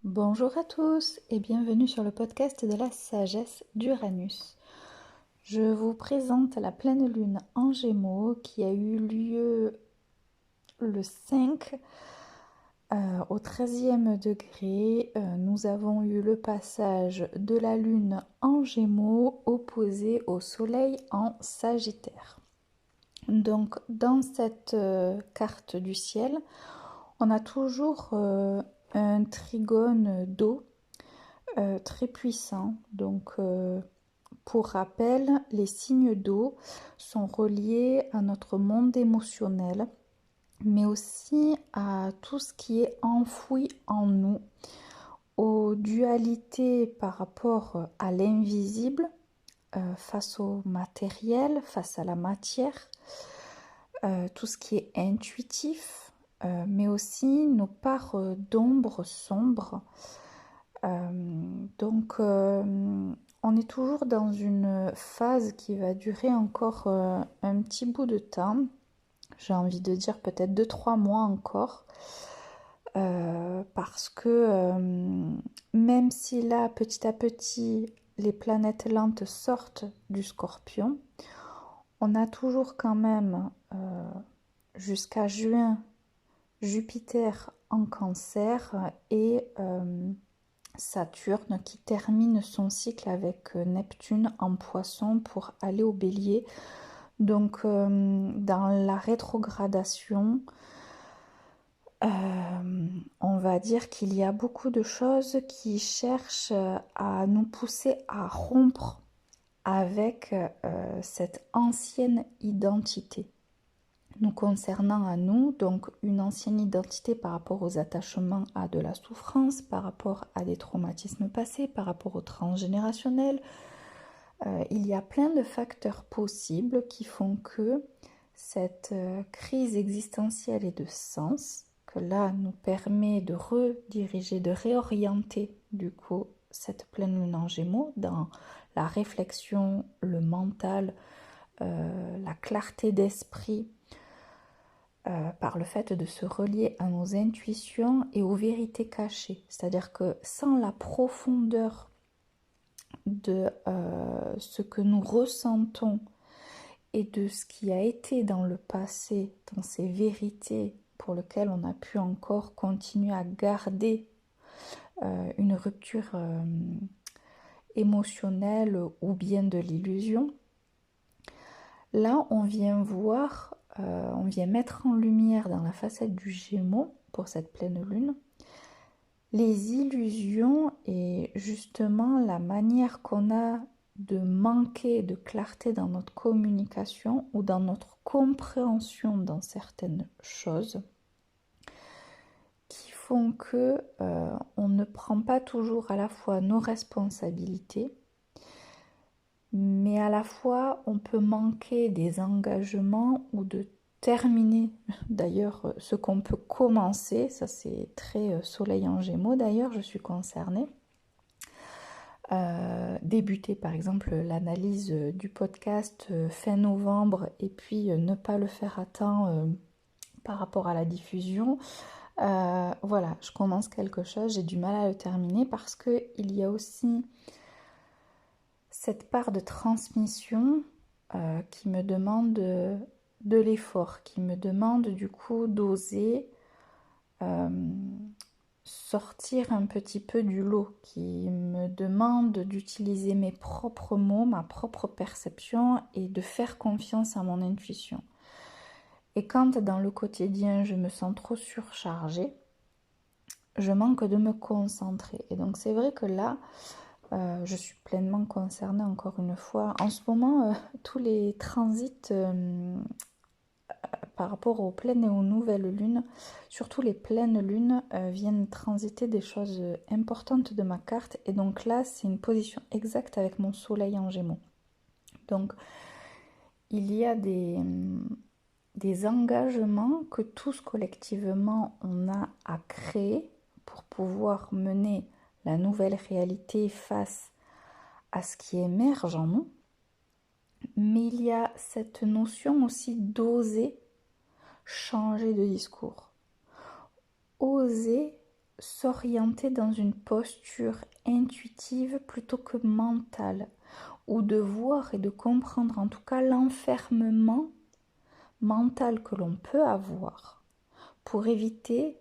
Bonjour à tous et bienvenue sur le podcast de la sagesse d'Uranus. Je vous présente la pleine lune en Gémeaux qui a eu lieu le 5 au 13e degré. Nous avons eu le passage de la lune en Gémeaux opposé au soleil en Sagittaire. Donc dans cette carte du ciel, on a toujours un trigone d'eau très puissant. Donc, pour rappel, les signes d'eau sont reliés à notre monde émotionnel, mais aussi à tout ce qui est enfoui en nous, aux dualités par rapport à l'invisible, face au matériel, face à la matière, tout ce qui est intuitif, mais aussi nos parts d'ombre sombres. On est toujours dans une phase qui va durer encore un petit bout de temps. J'ai envie de dire peut-être 2-3 mois encore. Parce que même si là, petit à petit, les planètes lentes sortent du Scorpion, on a toujours quand même jusqu'à juin Jupiter en Cancer et Saturne qui termine son cycle avec Neptune en Poisson pour aller au Bélier. Donc dans la rétrogradation, on va dire qu'il y a beaucoup de choses qui cherchent à nous pousser à rompre avec cette ancienne identité. Nous concernant à nous, donc une ancienne identité par rapport aux attachements à de la souffrance, par rapport à des traumatismes passés, par rapport au transgénérationnel. Il y a plein de facteurs possibles qui font que cette crise existentielle et de sens, que là nous permet de rediriger, de réorienter du coup cette pleine lune en Gémeaux dans la réflexion, le mental, la clarté d'esprit, par le fait de se relier à nos intuitions et aux vérités cachées. C'est-à-dire que sans la profondeur de ce que nous ressentons et de ce qui a été dans le passé, dans ces vérités pour lesquelles on a pu encore continuer à garder une rupture émotionnelle ou bien de l'illusion, là on vient voir, on vient mettre en lumière dans la facette du Gémeaux pour cette pleine lune les illusions et justement la manière qu'on a de manquer de clarté dans notre communication ou dans notre compréhension dans certaines choses qui font que on ne prend pas toujours à la fois nos responsabilités, mais à la fois on peut manquer des engagements ou de terminer d'ailleurs ce qu'on peut commencer. Ça c'est très soleil en Gémeaux d'ailleurs, je suis concernée. Débuter par exemple l'analyse du podcast fin novembre et puis ne pas le faire à temps par rapport à la diffusion. Voilà, je commence quelque chose, j'ai du mal à le terminer parce qu'il y a aussi cette part de transmission qui me demande de l'effort, qui me demande du coup d'oser sortir un petit peu du lot, qui me demande d'utiliser mes propres mots, ma propre perception et de faire confiance à mon intuition. Et quand dans le quotidien je me sens trop surchargée, je manque de me concentrer. Et donc c'est vrai que là, je suis pleinement concernée encore une fois. En ce moment, tous les transits par rapport aux pleines et aux nouvelles lunes, surtout les pleines lunes, viennent transiter des choses importantes de ma carte. Et donc là, c'est une position exacte avec mon soleil en Gémeaux. Donc, il y a des engagements que tous collectivement on a à créer pour pouvoir mener la nouvelle réalité face à ce qui émerge en nous. Mais il y a cette notion aussi d'oser changer de discours. Oser s'orienter dans une posture intuitive plutôt que mentale, ou de voir et de comprendre en tout cas l'enfermement mental que l'on peut avoir pour éviter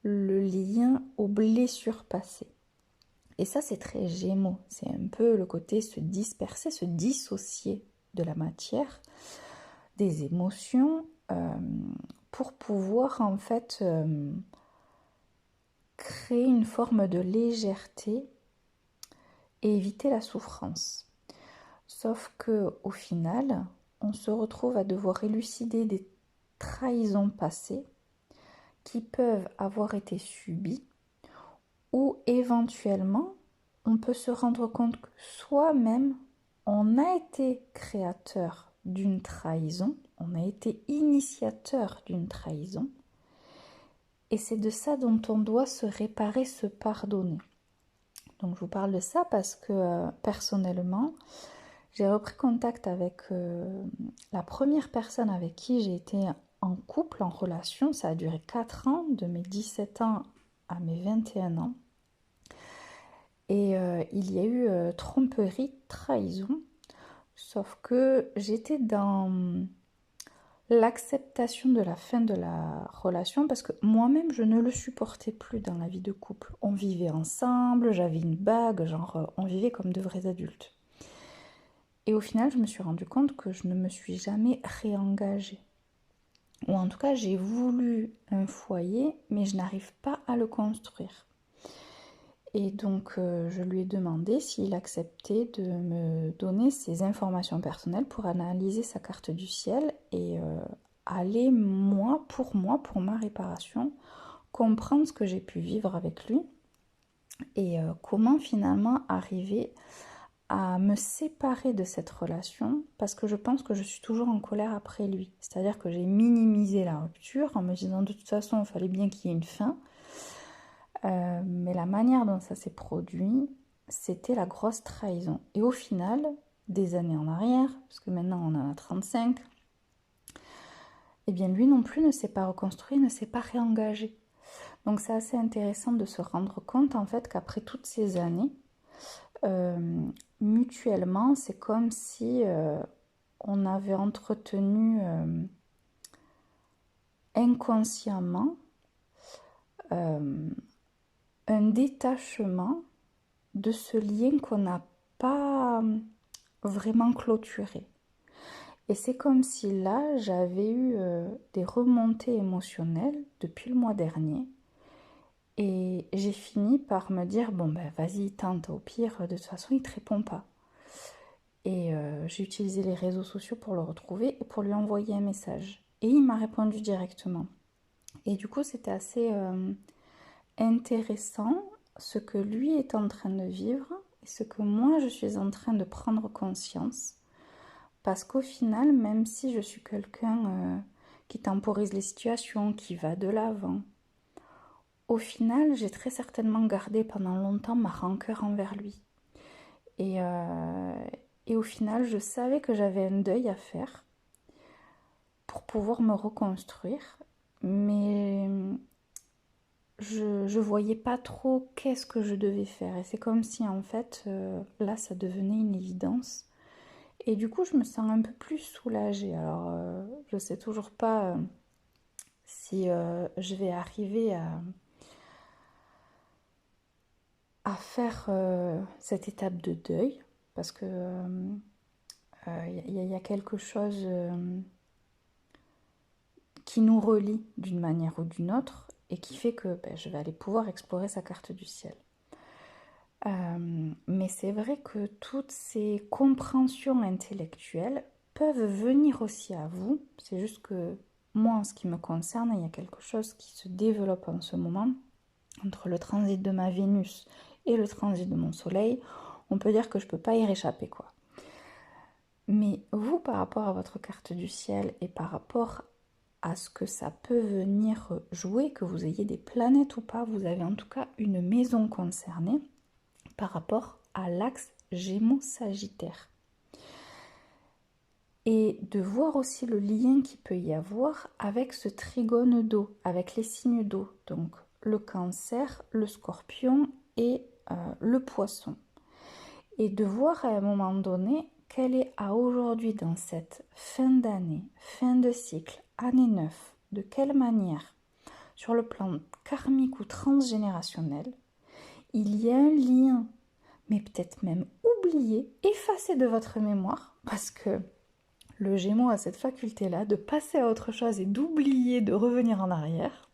le lien aux blessures passées. Et ça, c'est très Gémeaux. C'est un peu le côté se disperser, se dissocier de la matière, des émotions, pour pouvoir en fait créer une forme de légèreté et éviter la souffrance. Sauf que au final, on se retrouve à devoir élucider des trahisons passées qui peuvent avoir été subies, ou éventuellement on peut se rendre compte que soi-même on a été créateur d'une trahison, on a été initiateur d'une trahison, et c'est de ça dont on doit se réparer, se pardonner. Donc je vous parle de ça parce que personnellement, j'ai repris contact avec la première personne avec qui j'ai été en couple, en relation. Ça a duré 4 ans, de mes 17 ans à mes 21 ans. Et il y a eu tromperie, trahison. Sauf que j'étais dans l'acceptation de la fin de la relation parce que moi-même, je ne le supportais plus dans la vie de couple. On vivait ensemble, j'avais une bague, genre on vivait comme de vrais adultes. Et au final, je me suis rendu compte que je ne me suis jamais réengagée. Ou en tout cas, j'ai voulu un foyer, mais je n'arrive pas à le construire. Et donc, je lui ai demandé s'il acceptait de me donner ses informations personnelles pour analyser sa carte du ciel et aller, pour ma réparation, comprendre ce que j'ai pu vivre avec lui et comment finalement arriver à me séparer de cette relation parce que je pense que je suis toujours en colère après lui. C'est-à-dire que j'ai minimisé la rupture en me disant de toute façon, il fallait bien qu'il y ait une fin. Mais la manière dont ça s'est produit, c'était la grosse trahison. Et au final, des années en arrière, parce que maintenant on en a 35, eh bien lui non plus ne s'est pas reconstruit, ne s'est pas réengagé. Donc c'est assez intéressant de se rendre compte en fait qu'après toutes ces années, mutuellement, c'est comme si on avait entretenu inconsciemment un détachement de ce lien qu'on n'a pas vraiment clôturé. Et c'est comme si là, j'avais eu des remontées émotionnelles depuis le mois dernier. Et j'ai fini par me dire, bon ben vas-y, tente, au pire, de toute façon, il ne te répond pas. Et j'ai utilisé les réseaux sociaux pour le retrouver et pour lui envoyer un message. Et il m'a répondu directement. Et du coup, c'était assez intéressant ce que lui est en train de vivre et ce que moi, je suis en train de prendre conscience. Parce qu'au final, même si je suis quelqu'un qui temporise les situations, qui va de l'avant, au final, j'ai très certainement gardé pendant longtemps ma rancœur envers lui. Et au final, je savais que j'avais un deuil à faire pour pouvoir me reconstruire. Mais je voyais pas trop qu'est-ce que je devais faire. Et c'est comme si en fait, là, ça devenait une évidence. Et du coup, je me sens un peu plus soulagée. Alors, je sais toujours pas si je vais arriver à faire cette étape de deuil. Parce que y a quelque chose qui nous relie d'une manière ou d'une autre et qui fait que je vais aller pouvoir explorer sa carte du ciel. Mais c'est vrai que toutes ces compréhensions intellectuelles peuvent venir aussi à vous. C'est juste que moi, en ce qui me concerne, il y a quelque chose qui se développe en ce moment entre le transit de ma Vénus et le transit de mon Soleil. On peut dire que je ne peux pas y réchapper, quoi. Mais vous, par rapport à votre carte du ciel et par rapport à ce que ça peut venir jouer, que vous ayez des planètes ou pas, vous avez en tout cas une maison concernée par rapport à l'axe Gémeaux-Sagittaire. Et de voir aussi le lien qu'il peut y avoir avec ce trigone d'eau, avec les signes d'eau. Donc le Cancer, le Scorpion et le Poisson. Et de voir à un moment donné quelle est à aujourd'hui dans cette fin d'année, fin de cycle, année 9, de quelle manière, sur le plan karmique ou transgénérationnel, il y a un lien, mais peut-être même oublié, effacé de votre mémoire, parce que le Gémeaux a cette faculté-là de passer à autre chose et d'oublier de revenir en arrière,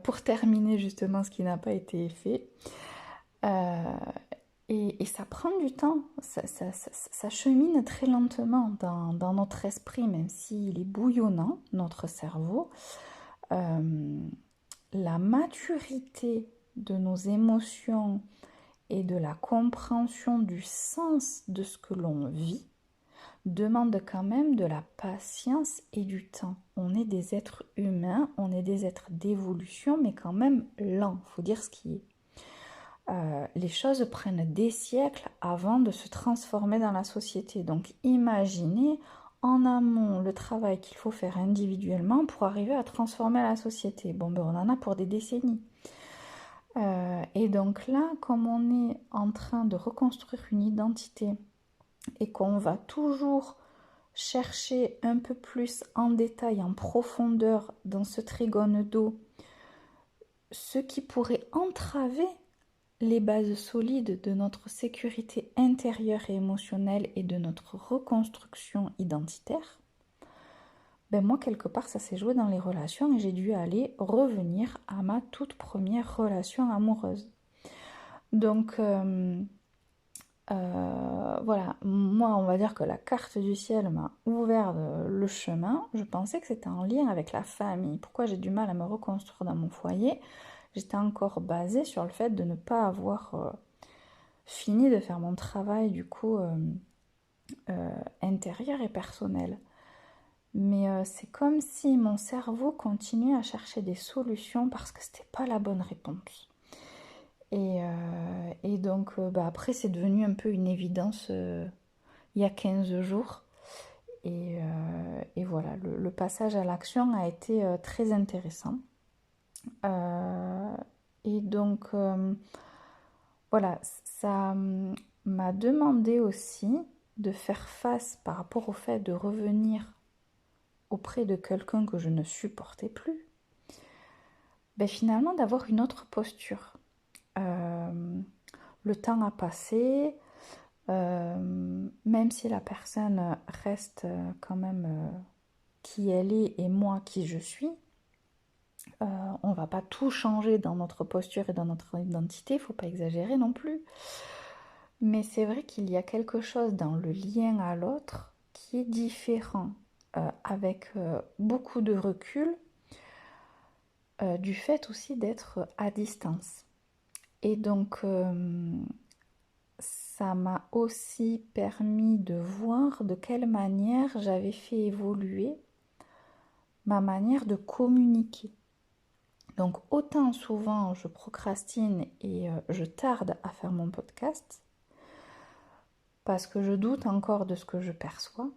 pour terminer justement ce qui n'a pas été fait. Et ça prend du temps, ça chemine très lentement dans notre esprit, même s'il est bouillonnant, notre cerveau. La maturité de nos émotions et de la compréhension du sens de ce que l'on vit demande quand même de la patience et du temps. On est des êtres humains, on est des êtres d'évolution, mais quand même lents, il faut dire ce qui est. Les choses prennent des siècles avant de se transformer dans la société. Donc imaginez en amont le travail qu'il faut faire individuellement pour arriver à transformer la société. Bon, ben on en a pour des décennies. Et donc là, comme on est en train de reconstruire une identité et qu'on va toujours chercher un peu plus en détail, en profondeur dans ce trigone d'eau, ce qui pourrait entraver les bases solides de notre sécurité intérieure et émotionnelle et de notre reconstruction identitaire, ben moi quelque part ça s'est joué dans les relations et j'ai dû aller revenir à ma toute première relation amoureuse. Donc voilà, moi on va dire que la carte du ciel m'a ouvert le chemin. Je pensais que c'était en lien avec la famille. Pourquoi j'ai du mal à me reconstruire dans mon foyer? J'étais encore basée sur le fait de ne pas avoir fini de faire mon travail du coup intérieur et personnel. Mais c'est comme si mon cerveau continuait à chercher des solutions parce que c'était pas la bonne réponse. Et donc après c'est devenu un peu une évidence il y a 15 jours. Et voilà, le passage à l'action a été très intéressant. Et donc voilà, ça m'a demandé aussi de faire face par rapport au fait de revenir auprès de quelqu'un que je ne supportais plus, ben finalement d'avoir une autre posture. Le temps a passé, même si la personne reste quand même qui elle est et moi qui je suis, on va pas tout changer dans notre posture et dans notre identité, il faut pas exagérer non plus. Mais c'est vrai qu'il y a quelque chose dans le lien à l'autre qui est différent, avec beaucoup de recul, du fait aussi d'être à distance. Et donc, ça m'a aussi permis de voir de quelle manière j'avais fait évoluer ma manière de communiquer. Donc, autant souvent je procrastine et je tarde à faire mon podcast, parce que je doute encore de ce que je perçois.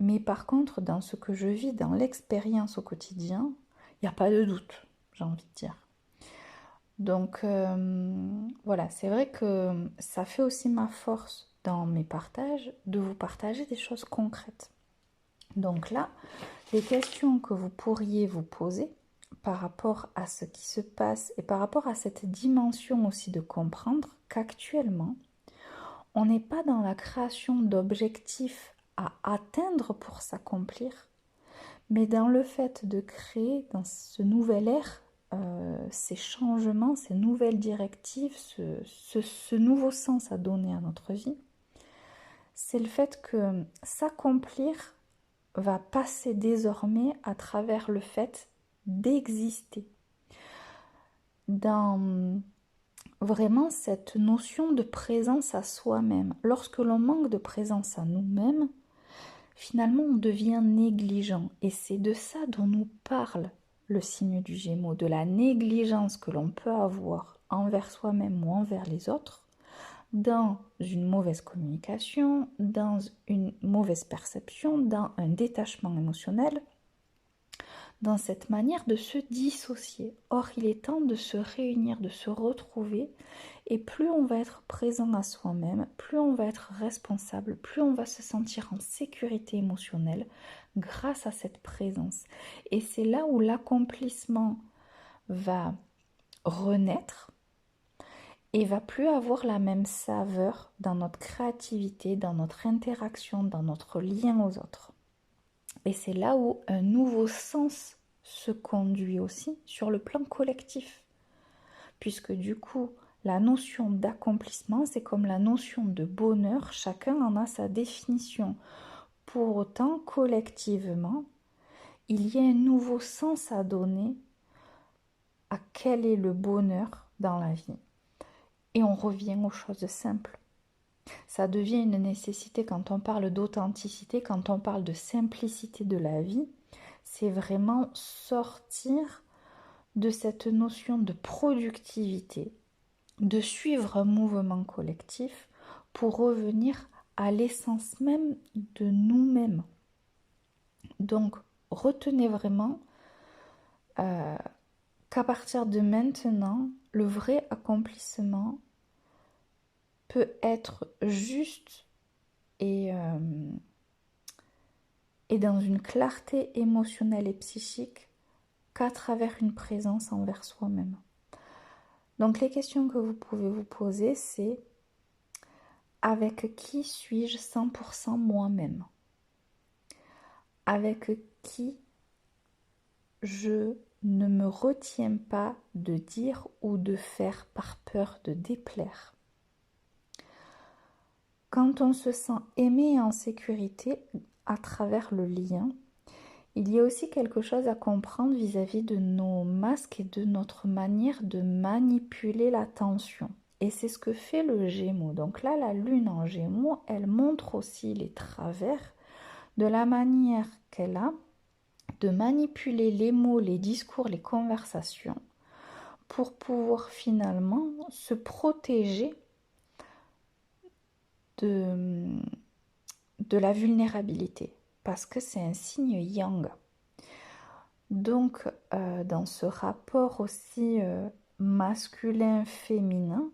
Mais par contre, dans ce que je vis, dans l'expérience au quotidien, il n'y a pas de doute, j'ai envie de dire. Donc voilà, c'est vrai que ça fait aussi ma force dans mes partages de vous partager des choses concrètes. Donc là, les questions que vous pourriez vous poser par rapport à ce qui se passe et par rapport à cette dimension aussi de comprendre qu'actuellement, on n'est pas dans la création d'objectifs à atteindre pour s'accomplir, mais dans le fait de créer dans ce nouvel ère ces changements, ces nouvelles directives, ce nouveau sens à donner à notre vie. C'est le fait que s'accomplir va passer désormais à travers le fait d'exister. Dans vraiment cette notion de présence à soi-même. Lorsque l'on manque de présence à nous-mêmes, finalement on devient négligent. Et c'est de ça dont nous parle le signe du Gémeaux, de la négligence que l'on peut avoir envers soi-même ou envers les autres, dans une mauvaise communication, dans une mauvaise perception, dans un détachement émotionnel, dans cette manière de se dissocier. Or, il est temps de se réunir, de se retrouver, et plus on va être présent à soi-même, plus on va être responsable, plus on va se sentir en sécurité émotionnelle grâce à cette présence. Et c'est là où l'accomplissement va renaître et va plus avoir la même saveur dans notre créativité, dans notre interaction, dans notre lien aux autres. Et c'est là où un nouveau sens se conduit aussi sur le plan collectif. Puisque du coup, la notion d'accomplissement, c'est comme la notion de bonheur, chacun en a sa définition. Pour autant, collectivement, il y a un nouveau sens à donner à quel est le bonheur dans la vie. Et on revient aux choses simples. Ça devient une nécessité quand on parle d'authenticité, quand on parle de simplicité de la vie. C'est vraiment sortir de cette notion de productivité, de suivre un mouvement collectif pour revenir à l'essence même de nous-mêmes. Donc, retenez vraiment qu'à partir de maintenant, le vrai accomplissement peut être juste et dans une clarté émotionnelle et psychique qu'à travers une présence envers soi-même. Donc les questions que vous pouvez vous poser, c'est avec qui suis-je 100% moi-même? Avec qui je ne me retiens pas de dire ou de faire par peur de déplaire? Quand on se sent aimé et en sécurité à travers le lien, il y a aussi quelque chose à comprendre vis-à-vis de nos masques et de notre manière de manipuler l'attention. Et c'est ce que fait le Gémeaux. Donc là, la Lune en Gémeaux, elle montre aussi les travers de la manière qu'elle a de manipuler les mots, les discours, les conversations pour pouvoir finalement se protéger de la vulnérabilité. Parce que c'est un signe yang. Donc, dans ce rapport aussi masculin-féminin,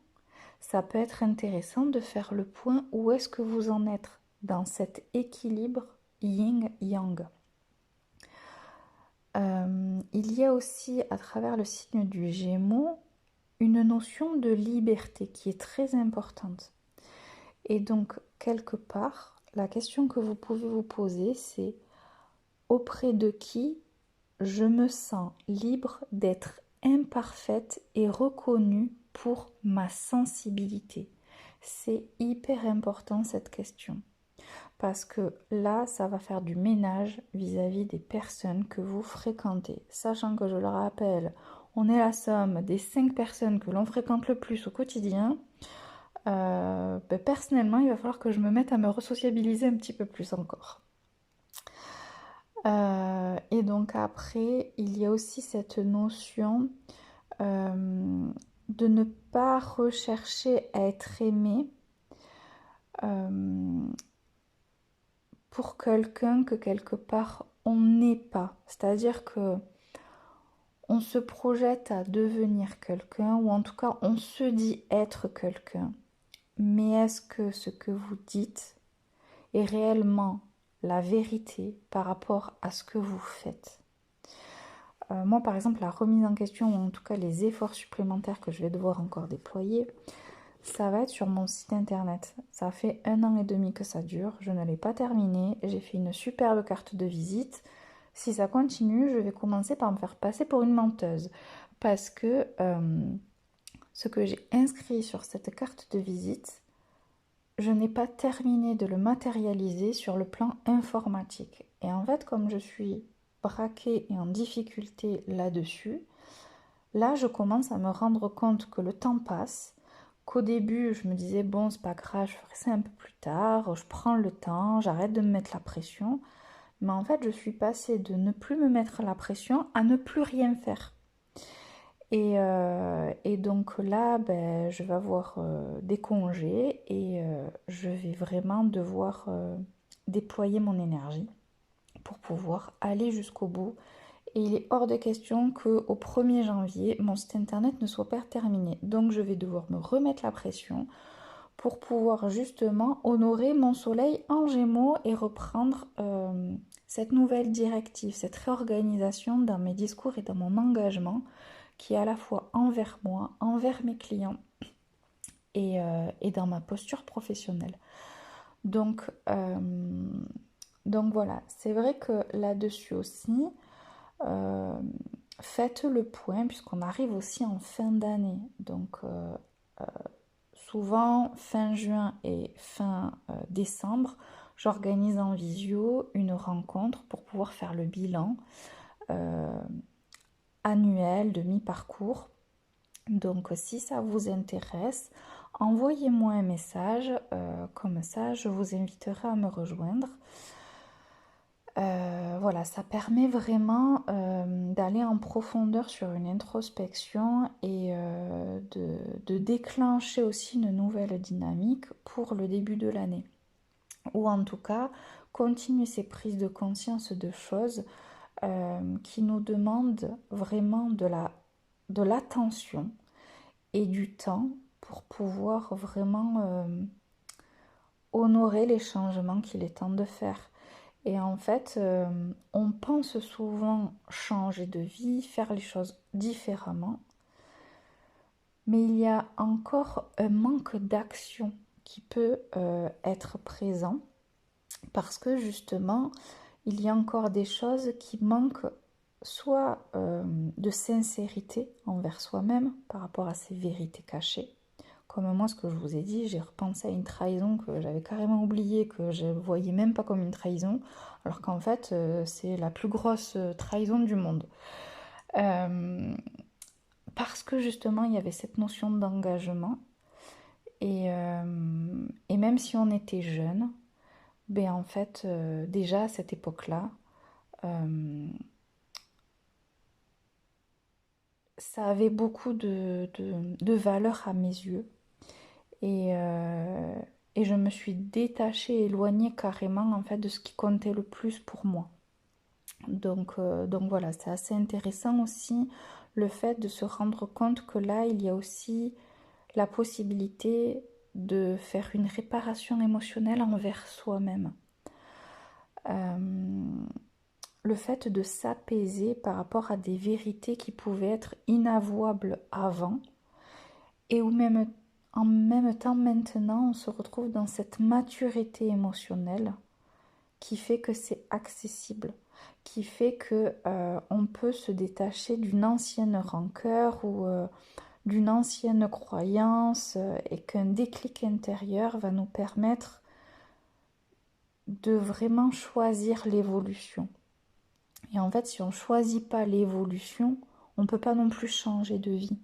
ça peut être intéressant de faire le point où est-ce que vous en êtes dans cet équilibre yin-yang. Il y a aussi, à travers le signe du Gémeaux, une notion de liberté qui est très importante. Et donc, quelque part, la question que vous pouvez vous poser, c'est auprès de qui je me sens libre d'être imparfaite et reconnue pour ma sensibilité. C'est hyper important cette question. Parce que là, ça va faire du ménage vis-à-vis des personnes que vous fréquentez. Sachant que, je le rappelle, on est la somme des 5 personnes que l'on fréquente le plus au quotidien. Personnellement, il va falloir que je me mette à me resociabiliser un petit peu plus encore. Et donc après, il y a aussi cette notion de ne pas rechercher à être aimé pour quelqu'un que quelque part on n'est pas. C'est-à-dire que on se projette à devenir quelqu'un, ou en tout cas on se dit être quelqu'un. Mais est-ce que ce que vous dites est réellement la vérité par rapport à ce que vous faites? Moi, par exemple, la remise en question, ou en tout cas les efforts supplémentaires que je vais devoir encore déployer, ça va être sur mon site internet. Ça fait 1 an et demi que ça dure, je ne l'ai pas terminé, j'ai fait une superbe carte de visite. Si ça continue, je vais commencer par me faire passer pour une menteuse. Parce que ce que j'ai inscrit sur cette carte de visite, je n'ai pas terminé de le matérialiser sur le plan informatique. Et en fait, comme je suis braquée et en difficulté là-dessus, là, je commence à me rendre compte que le temps passe, qu'au début, je me disais, bon, c'est pas grave, je ferai ça un peu plus tard, je prends le temps, j'arrête de me mettre la pression. Mais en fait, je suis passée de ne plus me mettre la pression à ne plus rien faire. Et donc là, je vais avoir des congés et je vais vraiment devoir déployer mon énergie pour pouvoir aller jusqu'au bout Et il est hors de question qu'au 1er janvier, mon site internet ne soit pas terminé. Donc je vais devoir me remettre la pression pour pouvoir justement honorer mon soleil en Gémeaux et reprendre cette nouvelle directive, cette réorganisation dans mes discours et dans mon engagement qui est à la fois envers moi, envers mes clients et dans ma posture professionnelle. Donc, euh, donc voilà, c'est vrai que là-dessus aussi, euh, faites le point puisqu'on arrive aussi en fin d'année. Donc souvent, fin juin et fin décembre, j'organise en visio une rencontre pour pouvoir faire le bilan euh, annuel de mi-parcours. Donc si ça vous intéresse, envoyez-moi un message, comme ça je vous inviterai à me rejoindre. Voilà, ça permet vraiment d'aller en profondeur sur une introspection et de déclencher aussi une nouvelle dynamique pour le début de l'année. Ou en tout cas, continuer ces prises de conscience de choses qui nous demandent vraiment de l'attention et du temps pour pouvoir vraiment honorer les changements qu'il est temps de faire. Et en fait, on pense souvent changer de vie, faire les choses différemment, mais il y a encore un manque d'action qui peut être présent parce que justement, il y a encore des choses qui manquent soit de sincérité envers soi-même par rapport à ses vérités cachées. Comme moi, ce que je vous ai dit, j'ai repensé à une trahison que j'avais carrément oubliée, que je ne voyais même pas comme une trahison, alors qu'en fait, c'est la plus grosse trahison du monde. Euh, Parce que justement, il y avait cette notion d'engagement, et même si on était jeune, ben en fait, déjà à cette époque-là, ça avait beaucoup de valeur à mes yeux. Et, euh, et je me suis détachée, éloignée carrément en fait de ce qui comptait le plus pour moi. Donc voilà, c'est assez intéressant aussi le fait de se rendre compte que là, il y a aussi la possibilité de faire une réparation émotionnelle envers soi-même. Euh, le fait de s'apaiser par rapport à des vérités qui pouvaient être inavouables avant et où même en même temps maintenant on se retrouve dans cette maturité émotionnelle qui fait que c'est accessible, qui fait que on peut se détacher d'une ancienne rancœur ou d'une ancienne croyance et qu'un déclic intérieur va nous permettre de vraiment choisir l'évolution. Et en fait, si on ne choisit pas l'évolution, on ne peut pas non plus changer de vie.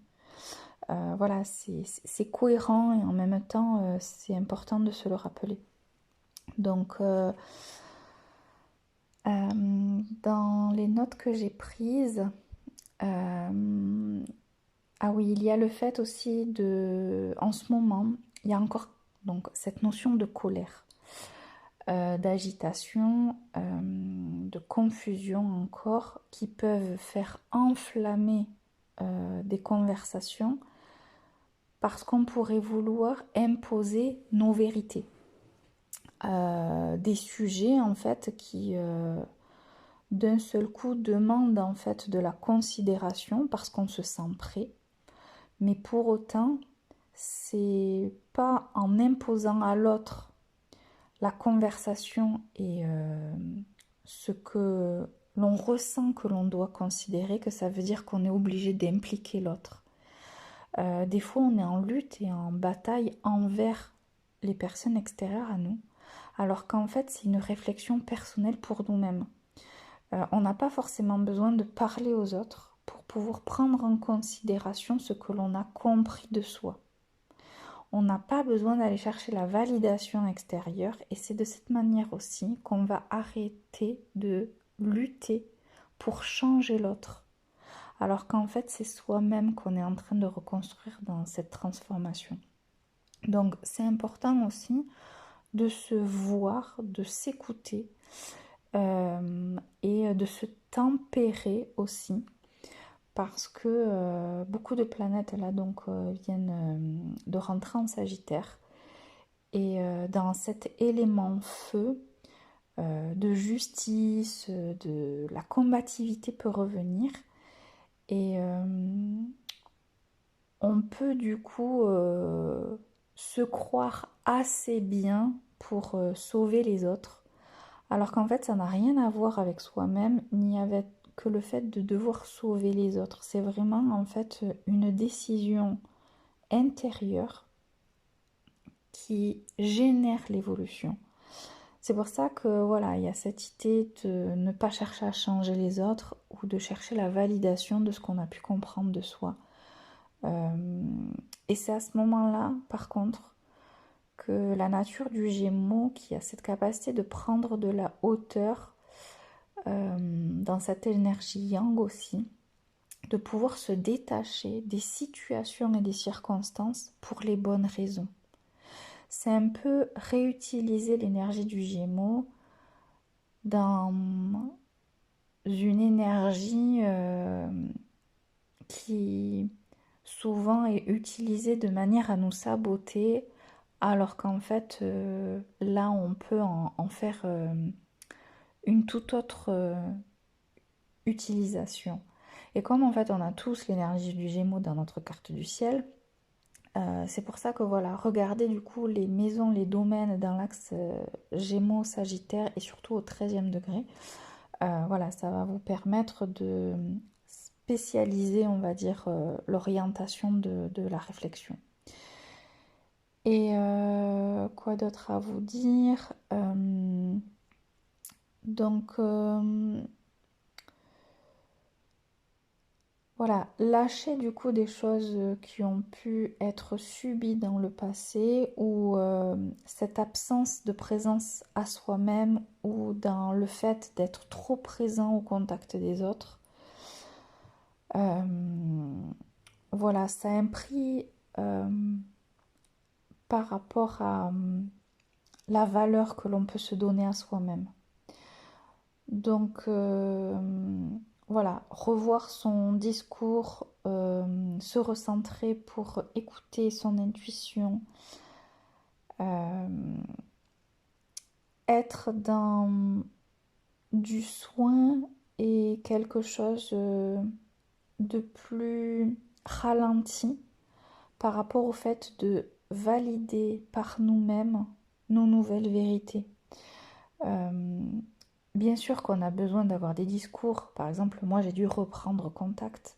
Voilà, c'est cohérent et en même temps, c'est important de se le rappeler. Donc, dans les notes que j'ai prises, ah oui, il y a le fait aussi en ce moment, il y a encore donc cette notion de colère, d'agitation, de confusion encore, qui peuvent faire enflammer des conversations parce qu'on pourrait vouloir imposer nos vérités. Des sujets en fait qui d'un seul coup demandent en fait de la considération parce qu'on se sent prêt, mais pour autant c'est pas en imposant à l'autre la conversation et ce que l'on ressent que l'on doit considérer que ça veut dire qu'on est obligé d'impliquer l'autre. Des fois on est en lutte et en bataille envers les personnes extérieures à nous, alors qu'en fait c'est une réflexion personnelle pour nous-mêmes. On n'a pas forcément besoin de parler aux autres pour pouvoir prendre en considération ce que l'on a compris de soi. On n'a pas besoin d'aller chercher la validation extérieure et c'est de cette manière aussi qu'on va arrêter de lutter pour changer l'autre. Alors qu'en fait c'est soi-même qu'on est en train de reconstruire dans cette transformation. Donc c'est important aussi de se voir, de s'écouter et de se tempérer aussi parce que beaucoup de planètes là donc viennent de rentrer en Sagittaire et dans cet élément feu de justice, de la combativité peut revenir et on peut du coup se croire assez bien pour sauver les autres, alors qu'en fait ça n'a rien à voir avec soi-même ni avec que le fait de devoir sauver les autres. C'est vraiment en fait une décision intérieure qui génère l'évolution. C'est pour ça que voilà, il y a cette idée de ne pas chercher à changer les autres ou de chercher la validation de ce qu'on a pu comprendre de soi. Et c'est à ce moment-là, par contre, que la nature du Gémeaux, qui a cette capacité de prendre de la hauteur dans cette énergie yang aussi, de pouvoir se détacher des situations et des circonstances pour les bonnes raisons. C'est un peu réutiliser l'énergie du Gémeaux dans une énergie qui souvent est utilisée de manière à nous saboter, alors qu'en fait là on peut en faire une toute autre utilisation. Et comme en fait on a tous l'énergie du Gémeaux dans notre carte du ciel, c'est pour ça que voilà, regardez du coup les maisons, les domaines dans l'axe Gémeaux, Sagittaire et surtout au 13e degré. Voilà, ça va vous permettre de spécialiser, on va dire, l'orientation de la réflexion. Et quoi d'autre à vous dire donc voilà, lâcher du coup des choses qui ont pu être subies dans le passé ou cette absence de présence à soi-même ou dans le fait d'être trop présent au contact des autres. Voilà, ça a un prix par rapport à la valeur que l'on peut se donner à soi-même. Donc voilà, revoir son discours, se recentrer pour écouter son intuition, être dans du soin et quelque chose de plus ralenti par rapport au fait de valider par nous-mêmes nos nouvelles vérités. Bien sûr qu'on a besoin d'avoir des discours. Par exemple, moi j'ai dû reprendre contact.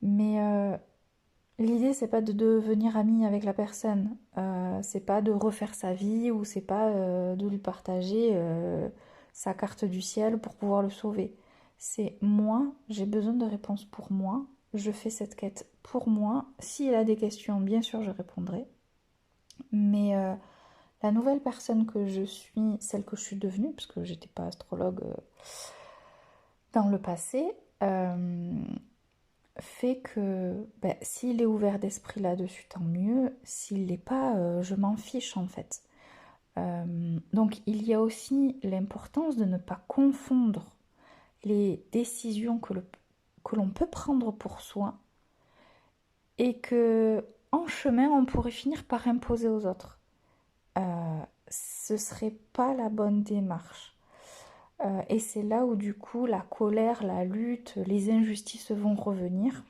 Mais l'idée c'est pas de devenir ami avec la personne. C'est pas de refaire sa vie ou c'est pas de lui partager sa carte du ciel pour pouvoir le sauver. C'est moi, j'ai besoin de réponses pour moi. Je fais cette quête pour moi. S'il a des questions, bien sûr je répondrai. Mais la nouvelle personne que je suis, celle que je suis devenue, parce que j'étais pas astrologue dans le passé, fait que s'il est ouvert d'esprit là-dessus, tant mieux. S'il l'est pas, je m'en fiche en fait. Donc il y a aussi l'importance de ne pas confondre les décisions que l'on peut prendre pour soi et que en chemin on pourrait finir par imposer aux autres. Ce serait pas la bonne démarche. Et c'est là où du coup la colère, la lutte, les injustices vont revenir.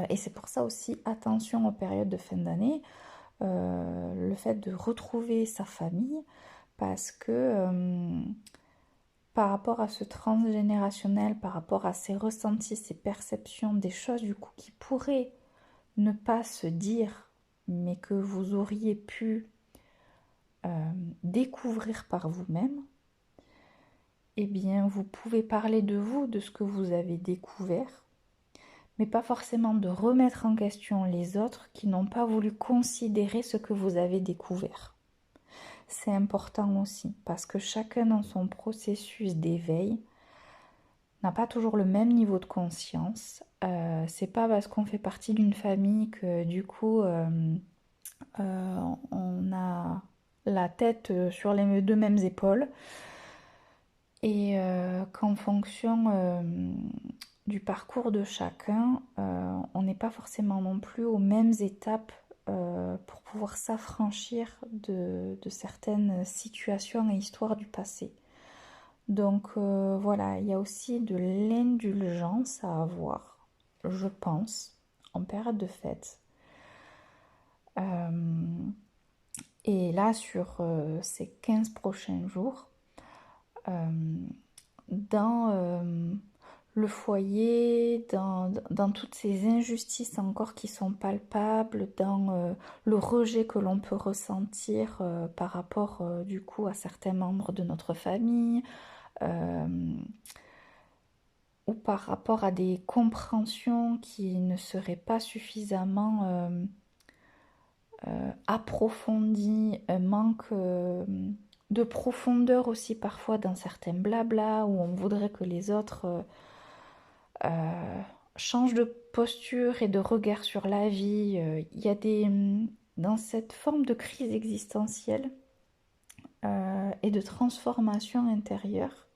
Et c'est pour ça aussi attention aux périodes de fin d'année, le fait de retrouver sa famille, parce que par rapport à ce transgénérationnel, par rapport à ses ressentis, ses perceptions, des choses du coup qui pourraient ne pas se dire, mais que vous auriez pu découvrir par vous-même, eh bien vous pouvez parler de vous, de ce que vous avez découvert, mais pas forcément de remettre en question les autres qui n'ont pas voulu considérer ce que vous avez découvert. C'est important aussi, parce que chacun dans son processus d'éveil n'a pas toujours le même niveau de conscience. C'est pas parce qu'on fait partie d'une famille que du coup on a la tête sur les deux mêmes épaules. et qu'en fonction du parcours de chacun, on n'est pas forcément non plus aux mêmes étapes pour pouvoir s'affranchir de certaines situations et histoires du passé. Donc voilà, il y a aussi de l'indulgence à avoir, je pense, en période de fête. Et là, sur ces 15 prochains jours, dans le foyer, dans toutes ces injustices encore qui sont palpables, dans le rejet que l'on peut ressentir par rapport du coup à certains membres de notre famille, euh, ou par rapport à des compréhensions qui ne seraient pas suffisamment approfondies, un manque de profondeur aussi parfois dans certains blabla où on voudrait que les autres changent de posture et de regard sur la vie. Il y a dans cette forme de crise existentielle et de transformation intérieure,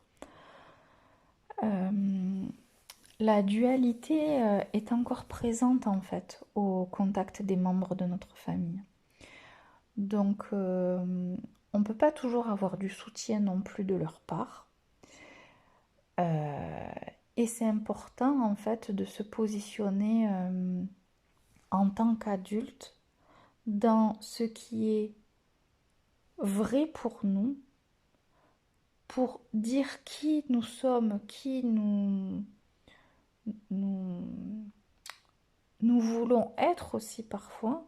la dualité est encore présente en fait au contact des membres de notre famille. Donc on ne peut pas toujours avoir du soutien non plus de leur part. Et c'est important en fait de se positionner en tant qu'adulte dans ce qui est vrai pour nous, pour dire qui nous sommes, qui nous voulons être aussi parfois,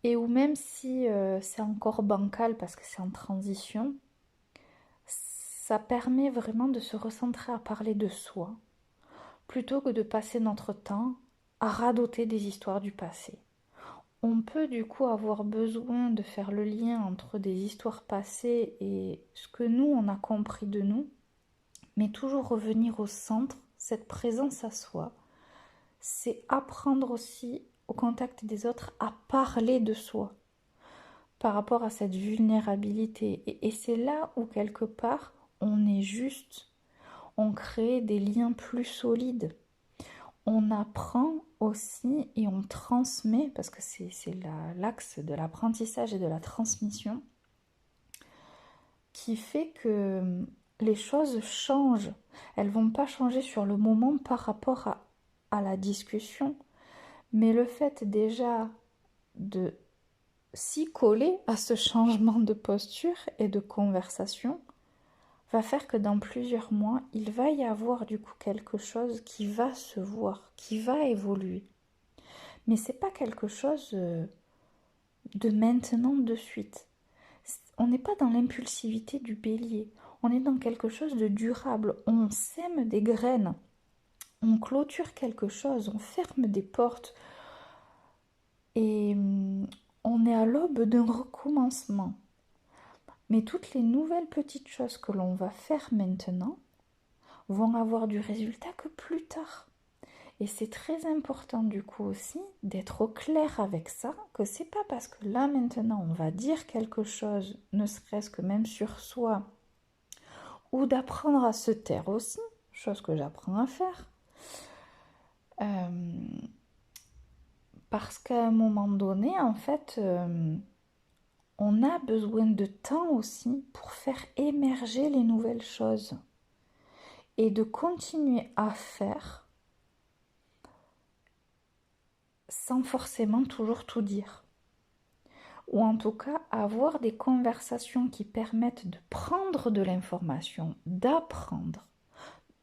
et où même si c'est encore bancal parce que c'est en transition, ça permet vraiment de se recentrer à parler de soi, plutôt que de passer notre temps à radoter des histoires du passé. On peut du coup avoir besoin de faire le lien entre des histoires passées et ce que nous, on a compris de nous, mais toujours revenir au centre, cette présence à soi. C'est apprendre aussi au contact des autres à parler de soi par rapport à cette vulnérabilité. Et c'est là où quelque part on est juste, on crée des liens plus solides. On apprend aussi et on transmet, parce que c'est l'axe de l'apprentissage et de la transmission, qui fait que les choses changent. Elles ne vont pas changer sur le moment par rapport à la discussion, mais le fait déjà de s'y coller à ce changement de posture et de conversation va faire que dans plusieurs mois, il va y avoir du coup quelque chose qui va se voir, qui va évoluer. Mais c'est pas quelque chose de maintenant, de suite. On n'est pas dans l'impulsivité du bélier, on est dans quelque chose de durable. On sème des graines, on clôture quelque chose, on ferme des portes et on est à l'aube d'un recommencement. Mais toutes les nouvelles petites choses que l'on va faire maintenant vont avoir du résultat que plus tard. Et c'est très important du coup aussi d'être au clair avec ça, que c'est pas parce que là maintenant on va dire quelque chose, ne serait-ce que même sur soi, ou d'apprendre à se taire aussi, chose que j'apprends à faire. Parce qu'à un moment donné, en fait, on a besoin de temps aussi pour faire émerger les nouvelles choses et de continuer à faire sans forcément toujours tout dire. Ou en tout cas avoir des conversations qui permettent de prendre de l'information, d'apprendre,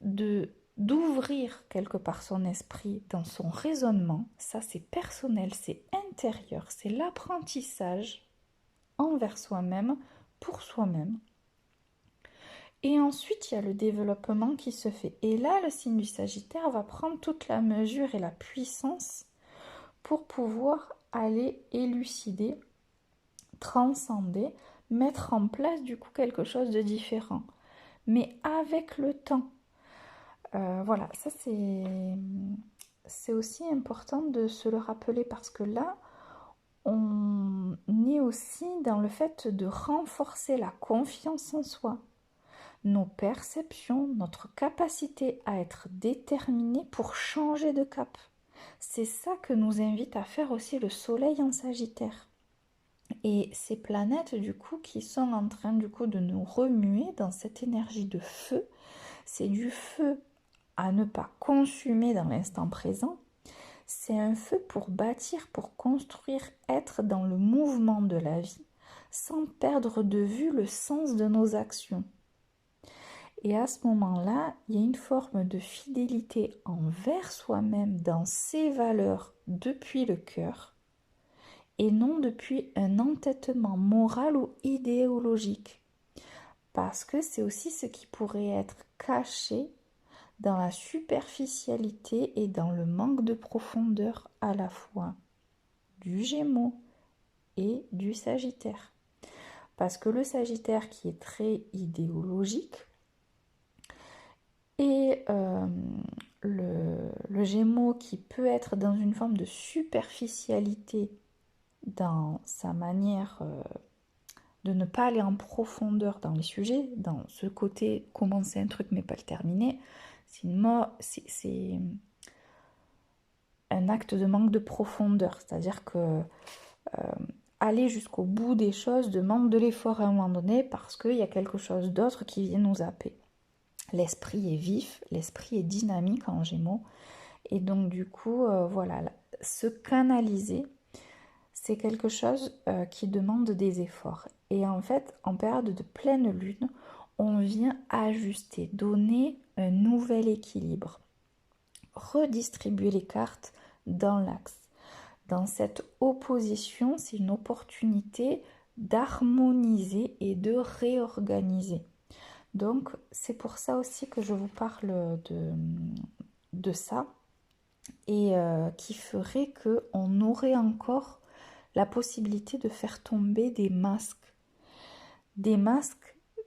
d'ouvrir quelque part son esprit dans son raisonnement. Ça c'est personnel, c'est intérieur, c'est l'apprentissage envers soi-même, pour soi-même. Et ensuite, il y a le développement qui se fait. Et là, le signe du Sagittaire va prendre toute la mesure et la puissance pour pouvoir aller élucider, transcender, mettre en place du coup quelque chose de différent. Mais avec le temps. Voilà, ça c'est aussi important de se le rappeler parce que là, on est aussi dans le fait de renforcer la confiance en soi. nos perceptions, notre capacité à être déterminé pour changer de cap. C'est ça que nous invite à faire aussi le Soleil en Sagittaire. Et ces planètes, du coup, qui sont en train, du coup, de nous remuer dans cette énergie de feu, c'est du feu à ne pas consumer dans l'instant présent. C'est un feu pour bâtir, pour construire, être dans le mouvement de la vie, sans perdre de vue le sens de nos actions. Et à ce moment-là, il y a une forme de fidélité envers soi-même dans ses valeurs depuis le cœur, et non depuis un entêtement moral ou idéologique. Parce que c'est aussi ce qui pourrait être caché dans la superficialité et dans le manque de profondeur à la fois du Gémeaux et du Sagittaire. Parce que le Sagittaire qui est très idéologique et le Gémeaux qui peut être dans une forme de superficialité dans sa manière de ne pas aller en profondeur dans les sujets, dans ce côté commencer un truc mais pas le terminer, c'est un acte de manque de profondeur, c'est-à-dire que aller jusqu'au bout des choses demande de l'effort à un moment donné parce qu'il y a quelque chose d'autre qui vient nous happer. L'esprit est vif, l'esprit est dynamique en Gémeaux, et donc du coup, voilà, se canaliser, c'est quelque chose qui demande des efforts. Et en fait, en période de pleine lune, on vient ajuster, donner un nouvel équilibre, redistribuer les cartes dans l'axe. Dans cette opposition, c'est une opportunité d'harmoniser et de réorganiser. Donc, c'est pour ça aussi que je vous parle de ça et qui ferait qu'on aurait encore la possibilité de faire tomber des masques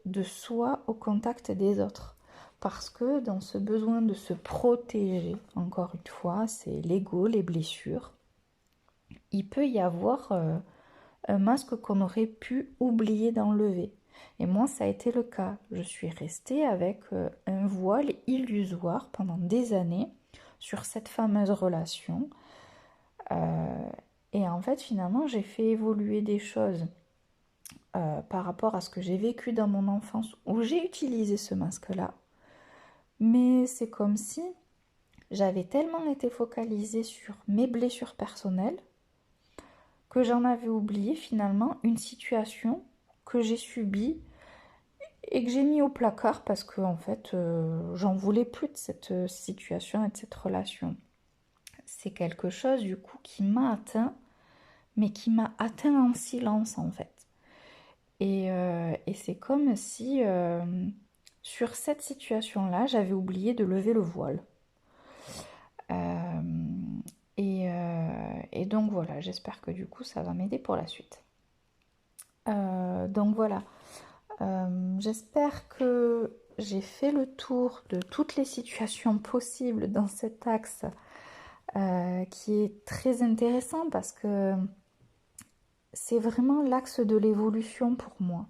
de soi au contact des autres. Parce que dans ce besoin de se protéger, encore une fois, c'est l'ego, les blessures, il peut y avoir un masque qu'on aurait pu oublier d'enlever. Et moi, ça a été le cas. Je suis restée avec un voile illusoire pendant des années sur cette fameuse relation. Et en fait, finalement, j'ai fait évoluer des choses par rapport à ce que j'ai vécu dans mon enfance où j'ai utilisé ce masque-là. Mais c'est comme si j'avais tellement été focalisée sur mes blessures personnelles que j'en avais oublié finalement une situation que j'ai subie et que j'ai mis au placard parce que en fait j'en voulais plus de cette situation et de cette relation. C'est quelque chose du coup qui m'a atteint, mais qui m'a atteint en silence en fait. Et c'est comme si sur cette situation-là, j'avais oublié de lever le voile. Et donc voilà, j'espère que du coup ça va m'aider pour la suite. Donc voilà, j'espère que j'ai fait le tour de toutes les situations possibles dans cet axe qui est très intéressant parce que c'est vraiment l'axe de l'évolution pour moi.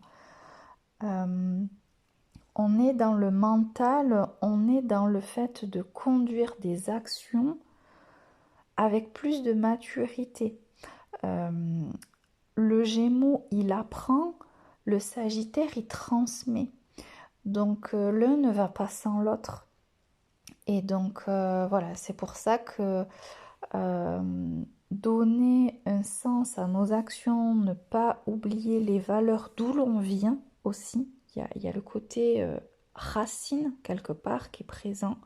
On est dans le mental, on est dans le fait de conduire des actions avec plus de maturité. Le Gémeaux, il apprend, le Sagittaire, il transmet. Donc l'un ne va pas sans l'autre. Et donc voilà, c'est pour ça que donner un sens à nos actions, ne pas oublier les valeurs d'où l'on vient aussi. Il y a le côté racine quelque part qui est présent.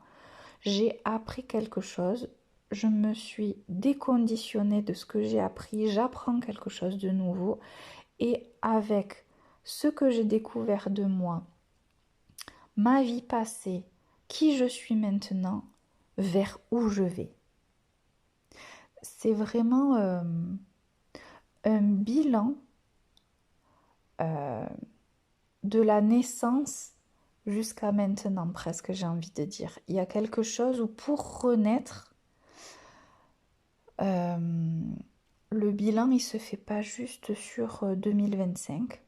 J'ai appris quelque chose, je me suis déconditionnée de ce que j'ai appris, j'apprends quelque chose de nouveau et avec ce que j'ai découvert de moi, ma vie passée, qui je suis maintenant, vers où je vais. C'est vraiment un bilan de la naissance jusqu'à maintenant, presque j'ai envie de dire. Il y a quelque chose où pour renaître, le bilan il se fait pas juste sur 2025.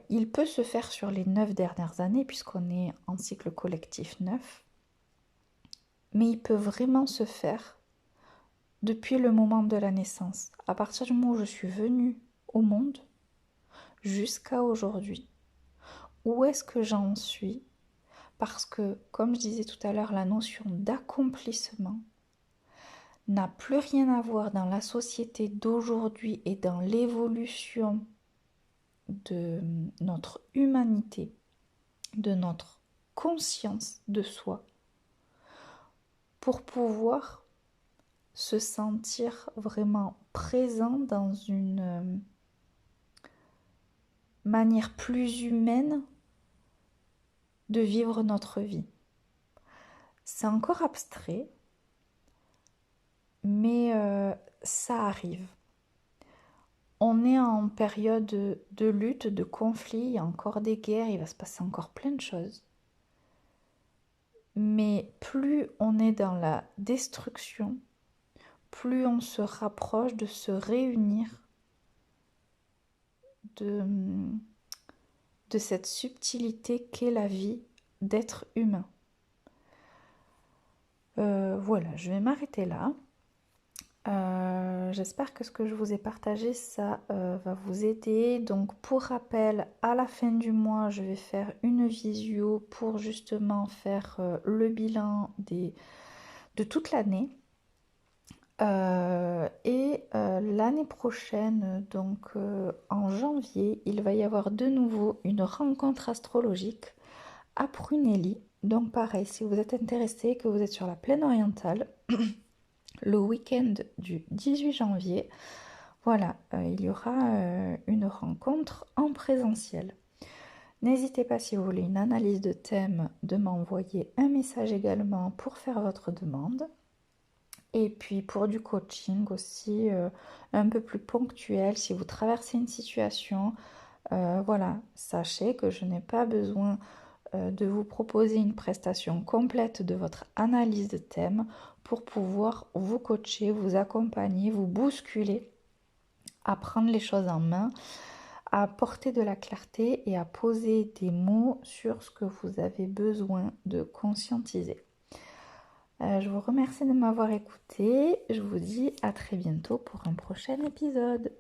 Il peut se faire sur les 9 dernières années, puisqu'on est en cycle collectif 9, mais il peut vraiment se faire depuis le moment de la naissance. À partir du moment où je suis venue au monde, jusqu'à aujourd'hui. Où est-ce que j'en suis? Parce que, comme je disais tout à l'heure, la notion d'accomplissement n'a plus rien à voir dans la société d'aujourd'hui et dans l'évolution de notre humanité, de notre conscience de soi, pour pouvoir se sentir vraiment présent dans une manière plus humaine de vivre notre vie. C'est encore abstrait, mais ça arrive. On est en période de lutte, de conflit, il y a encore des guerres, il va se passer encore plein de choses. Mais plus on est dans la destruction, plus on se rapproche de se réunir, de cette subtilité qu'est la vie d'être humain. Voilà, je vais m'arrêter là. J'espère que ce que je vous ai partagé, ça va vous aider. Donc pour rappel, à la fin du mois, je vais faire une visio pour justement faire le bilan de toute l'année. L'année prochaine, donc en janvier, il va y avoir de nouveau une rencontre astrologique à Prunelli. Donc pareil, si vous êtes intéressé, que vous êtes sur la plaine orientale, le week-end du 18 janvier, voilà, il y aura une rencontre en présentiel. N'hésitez pas, si vous voulez une analyse de thème, de m'envoyer un message également pour faire votre demande. Et puis pour du coaching aussi, un peu plus ponctuel, si vous traversez une situation, voilà, sachez que je n'ai pas besoin de vous proposer une prestation complète de votre analyse de thème pour pouvoir vous coacher, vous accompagner, vous bousculer à prendre les choses en main, à apporter de la clarté et à poser des mots sur ce que vous avez besoin de conscientiser. Je vous remercie de m'avoir écouté. Je vous dis à très bientôt pour un prochain épisode.